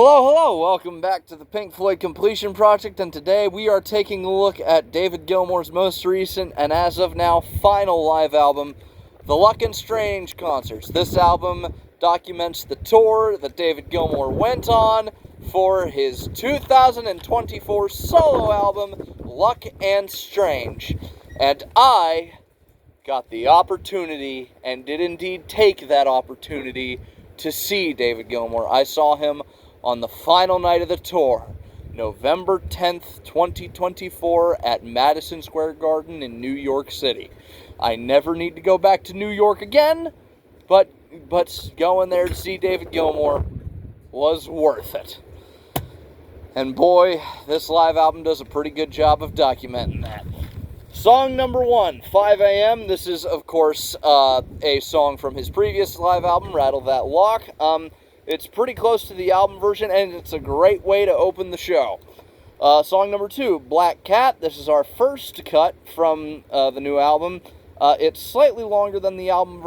Hello, welcome back to the Pink Floyd Completion Project, and today we are taking a look at David Gilmour's most recent, and as of now, final live album, The Luck and Strange Concerts. This album documents the tour that David Gilmour went on for his 2024 solo album, Luck and Strange. And I got the opportunity, and did indeed take that opportunity, to see David Gilmour. I saw him on the final night of the tour, November 10th, 2024, at Madison Square Garden in New York City. I never need to go back to New York again, but going there to see David Gilmour was worth it. And boy, this live album does a pretty good job of documenting that. Song number 1, 5 a.m. This is, of course, a song from his previous live album, Rattle That Lock. It's pretty close to the album version, and it's a great way to open the show. Song number 2, Black Cat. This is our first cut from the new album. It's slightly longer than the album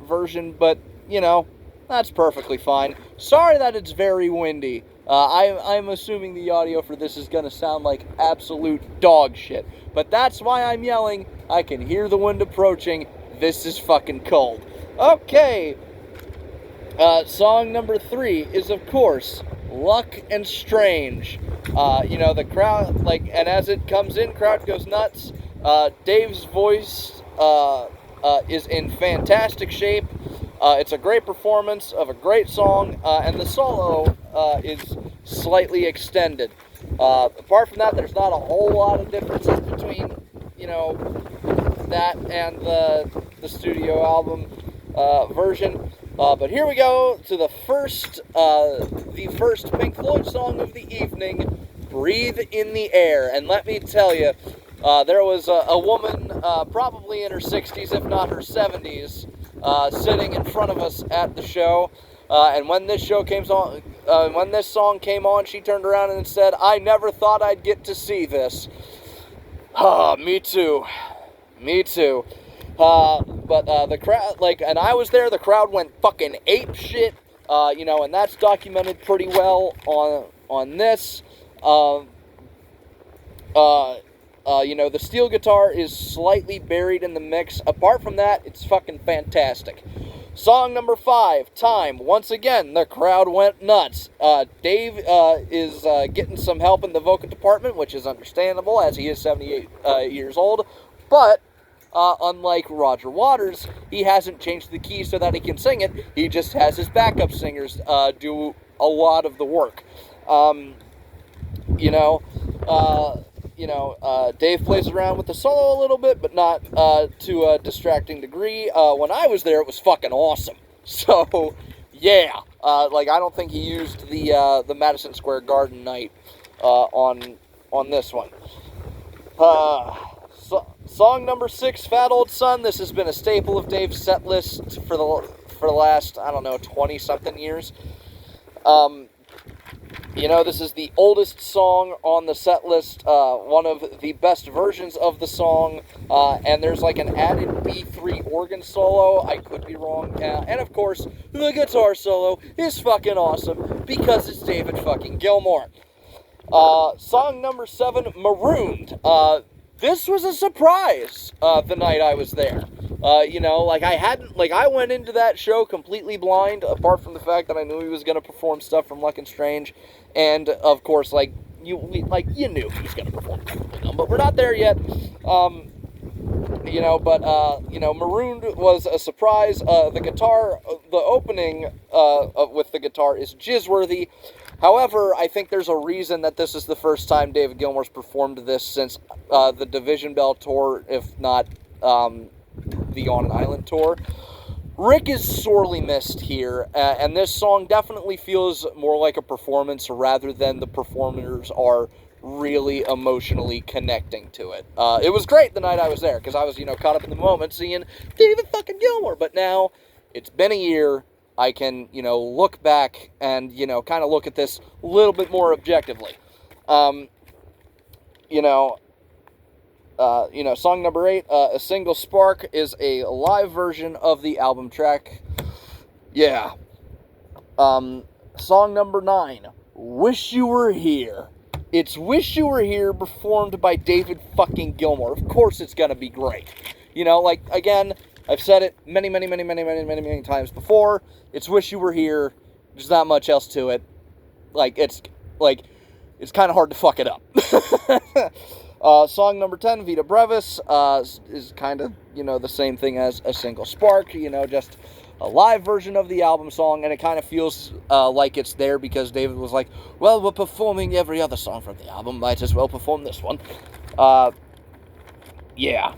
version, but, you know, that's perfectly fine. Sorry that it's very windy. I'm assuming the audio for this is going to sound like absolute dog shit. But that's why I'm yelling. I can hear the wind approaching. This is fucking cold. Okay. Song number 3 is, of course, Luck and Strange. The crowd, and as it comes in, crowd goes nuts. Dave's voice is in fantastic shape. It's a great performance of a great song, and the solo is slightly extended. Apart from that, there's not a whole lot of differences between, that and the studio album version. But here we go to the first Pink Floyd song of the evening, Breathe in the Air. And let me tell you, there was a woman, probably in her 60s, if not her 70s, sitting in front of us at the show. And when this song came on, she turned around and said, "I never thought I'd get to see this." Me too. But the crowd, and I was there, the crowd went fucking ape shit, and that's documented pretty well on this. The steel guitar is slightly buried in the mix. Apart from that, it's fucking fantastic. Song number 5, Time. Once again, the crowd went nuts. Dave is getting some help in the vocal department, which is understandable, as he is 78 years old. But unlike Roger Waters, he hasn't changed the key so that he can sing it. He just has his backup singers do a lot of the work. Dave plays around with the solo a little bit, but not to a distracting degree. When I was there, it was fucking awesome. So, yeah. I don't think he used the Madison Square Garden night on this one. Song number 6, Fat Old Son. This has been a staple of Dave's set list for the last, 20-something years. This is the oldest song on the set list, one of the best versions of the song, and there's an added B3 organ solo. I could be wrong. And of course, the guitar solo is fucking awesome because it's David fucking Gilmour. Song number 7, Marooned. This was a surprise the night I was there. I went into that show completely blind, apart from the fact that I knew he was going to perform stuff from Luck and Strange, and of course, you knew he was going to perform stuff, but we're not there yet. Marooned was a surprise. The opening with the guitar is jizzworthy. However, I think there's a reason that this is the first time David Gilmour's performed this since the Division Bell tour, if not the On an Island tour. Rick is sorely missed here, and this song definitely feels more like a performance rather than the performers are really emotionally connecting to it. It was great the night I was there, because I was, caught up in the moment seeing David fucking Gilmour, but now it's been a year. I can, look back and, kind of look at this a little bit more objectively. Song number 8, A Single Spark, is a live version of the album track. Yeah. Song number 9, Wish You Were Here. It's Wish You Were Here performed by David fucking Gilmour. Of course it's gonna be great. You know, like, again, I've said it many times before. It's Wish You Were Here. There's not much else to it. It's kind of hard to fuck it up. Song number 10, Vita Brevis, is kind of, the same thing as A Single Spark, just a live version of the album song, and it kind of feels like it's there because David was like, well, we're performing every other song from the album, might as well perform this one. Yeah.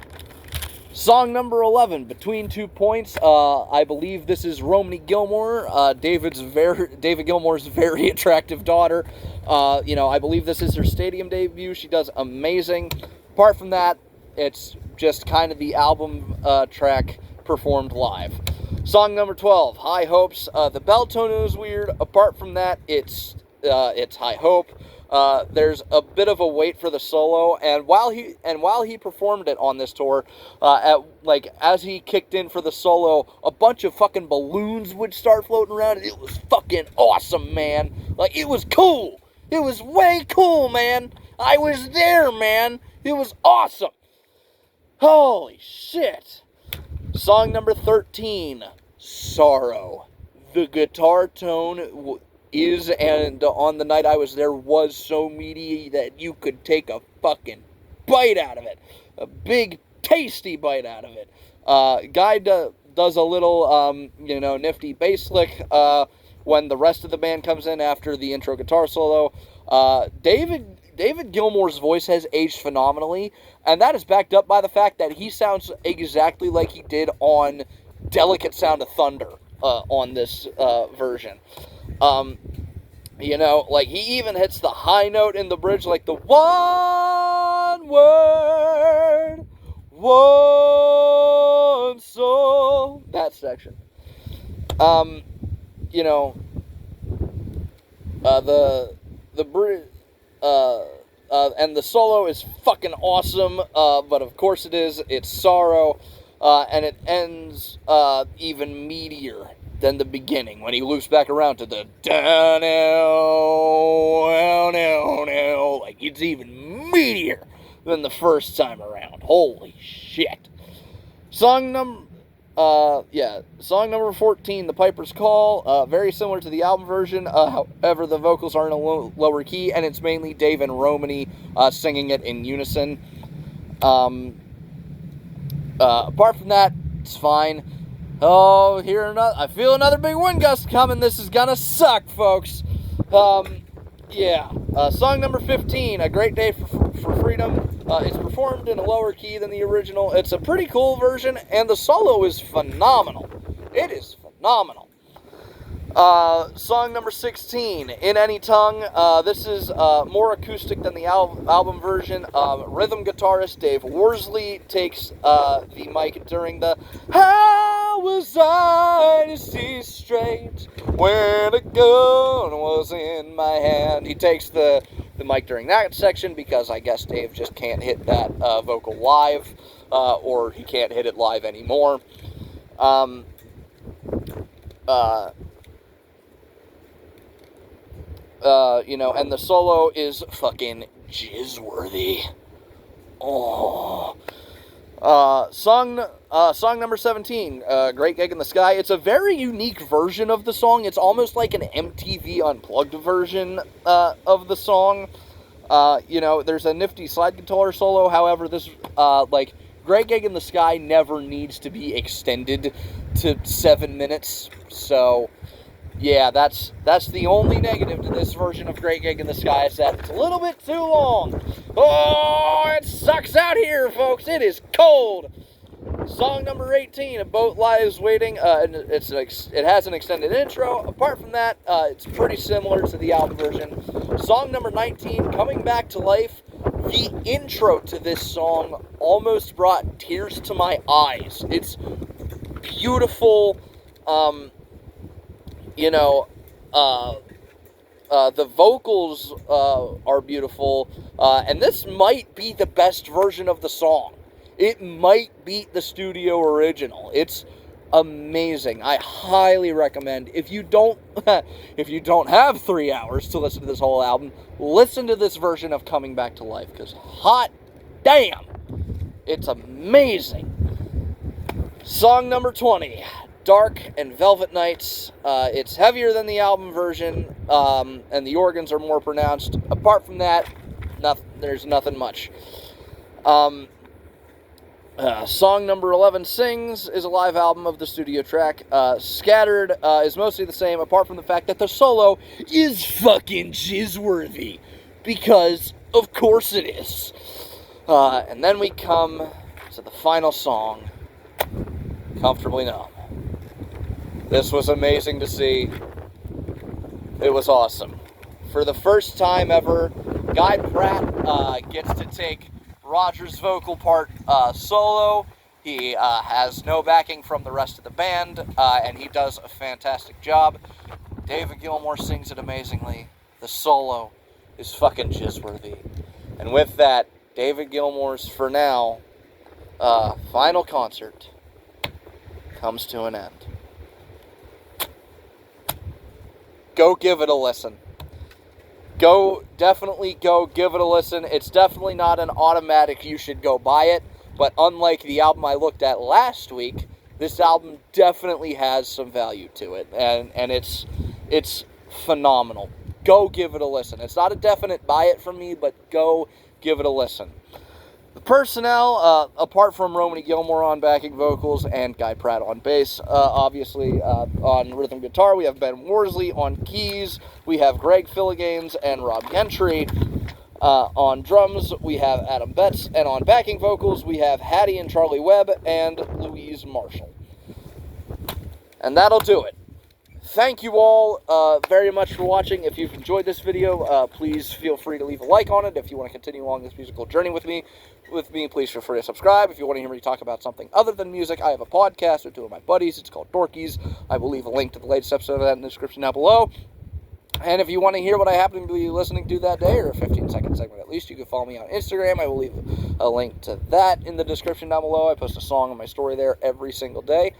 Song number 11, Between 2 Points. I believe this is Romany Gilmour, David Gilmour's very attractive daughter. I believe this is her stadium debut. She does amazing. Apart from that, it's just kind of the album track performed live. Song number 12, High Hopes. The bell tone is weird. Apart from that, it's High Hope. There's a bit of a wait for the solo, and while he performed it on this tour, as he kicked in for the solo, a bunch of fucking balloons would start floating around, and it was fucking awesome, man. It was cool. It was way cool, man. I was there, man. It was awesome. Holy shit. Song number 13, Sorrow. The guitar tone and on the night I was there, was so meaty that you could take a fucking bite out of it. A big, tasty bite out of it. Guy does a little, nifty bass lick when the rest of the band comes in after the intro guitar solo. David Gilmour's voice has aged phenomenally, and that is backed up by the fact that he sounds exactly like he did on Delicate Sound of Thunder on this version. He even hits the high note in the bridge, like the one word, one soul, that section. The bridge, and the solo is fucking awesome, but of course it's Sorrow, and it ends, even meatier than the beginning, when he loops back around to the down, it's even meatier than the first time around. Holy shit. Song number 14, The Piper's Call, very similar to the album version, however, the vocals are in a lower key, and it's mainly Dave and Romany singing it in unison. Apart from that, it's fine. Oh, I feel another big wind gust coming. This is gonna suck, folks. Song number 15, A Great Day for Freedom. It's performed in a lower key than the original. It's a pretty cool version, and the solo is phenomenal. It is phenomenal. Song number 16, In Any Tongue. This is more acoustic than the album version. Rhythm guitarist Dave Worsley takes the mic during the How was I to see straight when a gun was in my hand. He takes the mic during that section because I guess Dave just can't hit that vocal live, or he can't hit it live anymore. And the solo is fucking jizz-worthy. Oh. Song number 17, Great Gig in the Sky. It's a very unique version of the song. It's almost like an MTV Unplugged version of the song. There's a nifty slide guitar solo. However, this, Great Gig in the Sky never needs to be extended to 7 minutes. So, yeah, that's the only negative to this version of Great Gig in the Sky, is that it's a little bit too long. Oh, it sucks out here, folks. It is cold. Song number 18, A Boat Lies Waiting. It has an extended intro. Apart from that, it's pretty similar to the album version. Song number 19, Coming Back to Life. The intro to this song almost brought tears to my eyes. It's beautiful. The vocals are beautiful, and this might be the best version of the song. It might beat the studio original. It's amazing. I highly recommend. If you don't have 3 hours to listen to this whole album, listen to this version of Coming Back to Life, because hot damn, it's amazing. Song number 20, Dark and Velvet Nights. It's heavier than the album version, and the organs are more pronounced. Apart from that, there's nothing much. Song number 11, Sings, is a live album of the studio track. Scattered is mostly the same, apart from the fact that the solo is fucking jizz-worthy. Because, of course it is. And then we come to the final song, Comfortably Numb. This was amazing to see. It was awesome. For the first time ever, Guy Pratt gets to take Roger's vocal part solo. He has no backing from the rest of the band, and he does a fantastic job. David Gilmour sings it amazingly. The solo is fucking jizz-worthy. And with that, David Gilmour's, for now, final concert comes to an end. Go give it a listen. Definitely go give it a listen. It's definitely not an automatic you should go buy it, but unlike the album I looked at last week, this album definitely has some value to it, and it's phenomenal. Go give it a listen. It's not a definite buy it from me, but go give it a listen. The personnel, apart from Romany Gilmour on backing vocals and Guy Pratt on bass, obviously on rhythm guitar, we have Ben Worsley on keys, we have Greg Filliganes and Rob Gentry. On drums, we have Adam Betts, and on backing vocals, we have Hattie and Charlie Webb and Louise Marshall. And that'll do it. Thank you all very much for watching. If you've enjoyed this video, please feel free to leave a like on it. If you want to continue along this musical journey with me, please feel free to subscribe. If you want to hear me talk about something other than music, I have a podcast with two of my buddies. It's called Dorkies. I will leave a link to the latest episode of that in the description down below. And if you want to hear what I happen to be listening to that day, or a 15-second segment at least, you can follow me on Instagram. I will leave a link to that in the description down below. I post a song on my story there every single day.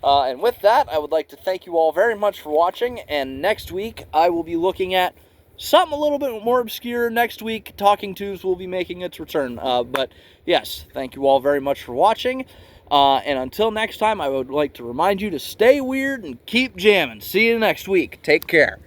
And with that, I would like to thank you all very much for watching. And next week, I will be looking at something a little bit more obscure. Next week, Talking Twos will be making its return. But yes, thank you all very much for watching. And until next time, I would like to remind you to stay weird and keep jamming. See you next week. Take care.